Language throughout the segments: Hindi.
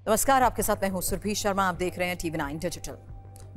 नमस्कार, आपके साथ मैं हूं सुरभि शर्मा। आप देख रहे हैं TV9 डिजिटल।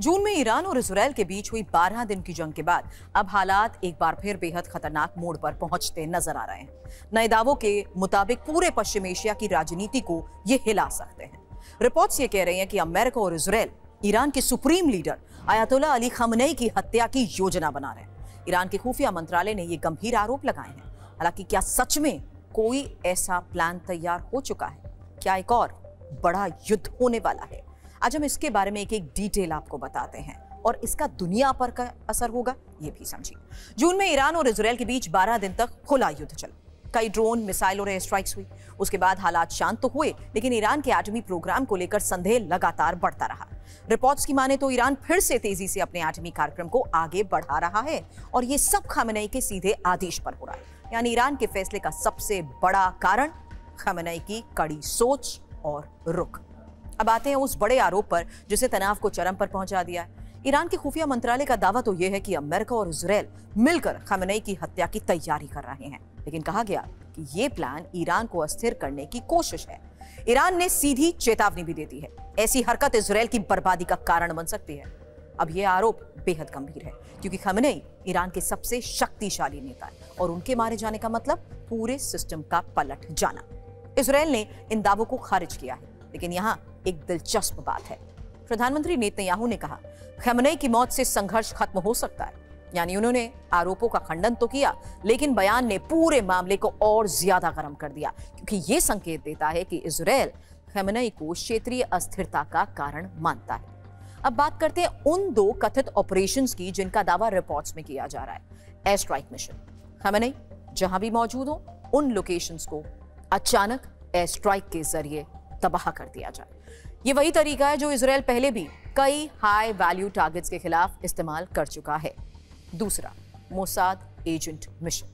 जून में ईरान और इजरायल के बीच हुई 12 दिन की जंग के बाद अब हालात एक बार फिर बेहद खतरनाक मोड़ पर पहुंचते नजर आ रहे हैं। नए दावों के मुताबिक पूरे पश्चिम एशिया की राजनीति को ये हिला सकते हैं। रिपोर्ट्स ये कह रही हैं कि अमेरिका और इजरायल ईरान के सुप्रीम लीडर अयातोल्ला अली खamenei की हत्या की योजना बना रहे हैं। ईरान के खुफिया मंत्रालय ने ये गंभीर आरोप लगाए हैं। हालांकि क्या सच में कोई ऐसा प्लान तैयार हो चुका है? क्या एक और बड़ा युद्ध होने वाला है? आज हम इसके बारे में एक एक डिटेल आपको बताते हैं और इसका दुनिया पर क्या असर होगा ये भी समझिए। जून में ईरान और इजरायल के बीच 12 दिन तक खुला युद्ध चला। कई ड्रोन, मिसाइल और एयर स्ट्राइक्स हुई। उसके बाद हालात शांत तो हुए, लेकिन ईरान के एटमी प्रोग्राम को लेकर संदेह लगातार बढ़ता रहा। रिपोर्ट्स की माने तो ईरान फिर से तेजी से अपने एटमी कार्यक्रम को आगे बढ़ा रहा है और ये सब खamenei के सीधे आदेश पर हो रहा है। यानी ईरान के फैसले का सबसे बड़ा कारण खamenei की कड़ी सोच और रुख। अब आते हैं उस बड़े आरोप पर जिसे तनाव को चरम पर पहुंचा दिया है। ईरान के खुफिया मंत्रालय का दावा तो यह है कि अमेरिका और इजरायल मिलकर खamenei की हत्या की तैयारी कर रहे हैं, लेकिन कहा गया कि यह प्लान ईरान को अस्थिर करने की कोशिश है। ईरान ने सीधी चेतावनी भी दे दी है, ऐसी हरकत इजरायल की बर्बादी का कारण बन सकती है। अब यह आरोप बेहद गंभीर है, क्योंकि खamenei ईरान के सबसे शक्तिशाली नेता है और उनके मारे जाने का मतलब पूरे सिस्टम का पलट जाना। इजरायल ने इन दावों को खारिज किया है, लेकिन यहाँ एक दिलचस्प बात है। प्रधानमंत्री नेतन्याहू ने कहा खamenei की मौत से संघर्ष खत्म हो सकता है। यानी उन्होंने आरोपों का खंडन तो किया, लेकिन बयान ने पूरे मामले को और ज्यादा गर्म कर दिया, क्योंकि यह संकेत देता है कि इजरायल खamenei को क्षेत्रीय अस्थिरता का कारण मानता है। अब बात करते हैं उन दो कथित ऑपरेशंस की जिनका दावा रिपोर्ट्स में किया जा रहा है। Air strike mission. खamenei जहां भी मौजूद हो, उन लोकेशंस को अचानक एयर स्ट्राइक के जरिए तबाह कर दिया जाए। ये वही तरीका है जो इजरायल पहले भी कई हाई वैल्यू टारगेट्स के खिलाफ इस्तेमाल कर चुका है। दूसरा, मोसाद एजेंट मिशन।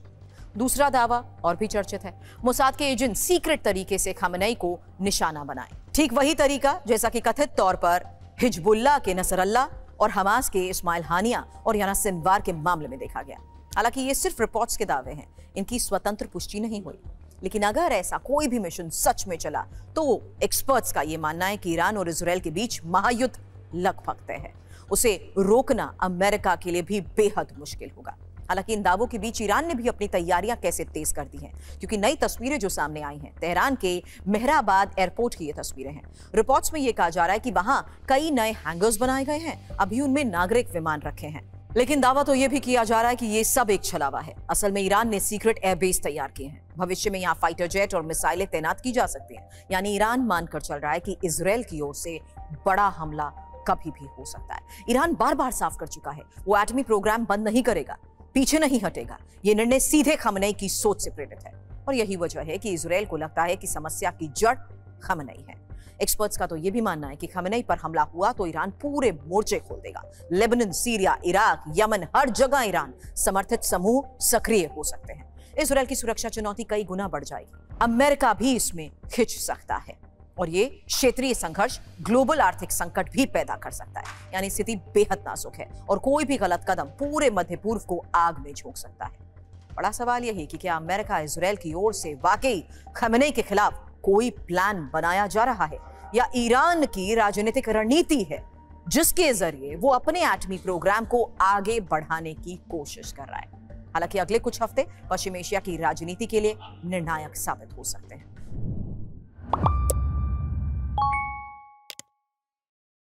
दूसरा दावा और भी चर्चित है। मोसाद के एजेंट सीक्रेट तरीके से खamenei को निशाना बनाए। ठीक वही तरीका जैसा कि कथित तौर पर हिजबुल्लाह के नसरल्ला और हमास के इस्माइल हानिया और याना सिनवार के मामले में देखा गया। हालांकि ये सिर्फ रिपोर्ट्स के दावे हैं, इनकी स्वतंत्र पुष्टि नहीं हुई। लेकिन अगर ऐसा कोई भी मिशन सच में चला तो एक्सपर्ट्स का यह मानना है कि ईरान और इजरायल के बीच महायुद्ध लगभग तय है। उसे रोकना अमेरिका के लिए भी बेहद मुश्किल होगा। हालांकि इन दावों के बीच ईरान ने भी अपनी तैयारियां कैसे तेज कर दी हैं, क्योंकि नई तस्वीरें जो सामने आई हैं, तेहरान के मेहराबाद एयरपोर्ट की ये तस्वीरें हैं। रिपोर्ट्स में यह कहा जा रहा है कि वहां कई नए हैंगर्स बनाए गए हैं, अभी उनमें नागरिक विमान रखे हैं। लेकिन दावा तो यह भी किया जा रहा है कि ये सब एक छलावा है। असल में ईरान ने सीक्रेट एयरबेस तैयार किए हैं। भविष्य में यहाँ फाइटर जेट और मिसाइलें तैनात की जा सकती हैं। यानी ईरान मानकर चल रहा है कि इजरायल की ओर से बड़ा हमला कभी भी हो सकता है। ईरान बार बार साफ कर चुका है, वो एटमी प्रोग्राम बंद नहीं करेगा, पीछे नहीं हटेगा। ये निर्णय सीधे खamenei की सोच से प्रेरित है और यही वजह है कि इजरायल को लगता है कि समस्या की जड़ खamenei है। एक्सपर्ट्स का तो यह भी मानना है कि खamenei पर हमला हुआ तो ईरान पूरे मोर्चे खोल देगा। लेबनान, सीरिया, इराक, यमन, हर जगह ईरान समर्थित समूह सक्रिय हो सकते हैं। इजरायल की सुरक्षा चुनौती कई गुना बढ़ जाएगी। अमेरिका भी इसमें खिंच सकता है और ये क्षेत्रीय संघर्ष ग्लोबल आर्थिक संकट भी पैदा कर सकता है। यानी स्थिति बेहद नाजुक है और कोई भी गलत कदम पूरे मध्य पूर्व को आग में झोंक सकता है। बड़ा सवाल यही कि क्या अमेरिका इजरायल की ओर से वाकई खamenei के खिलाफ कोई प्लान बनाया जा रहा है, या ईरान की राजनीतिक रणनीति है जिसके जरिए वो अपने एटमी प्रोग्राम को आगे बढ़ाने की कोशिश कर रहा है। हालांकि अगले कुछ हफ्ते पश्चिम एशिया की राजनीति के लिए निर्णायक साबित हो सकते हैं।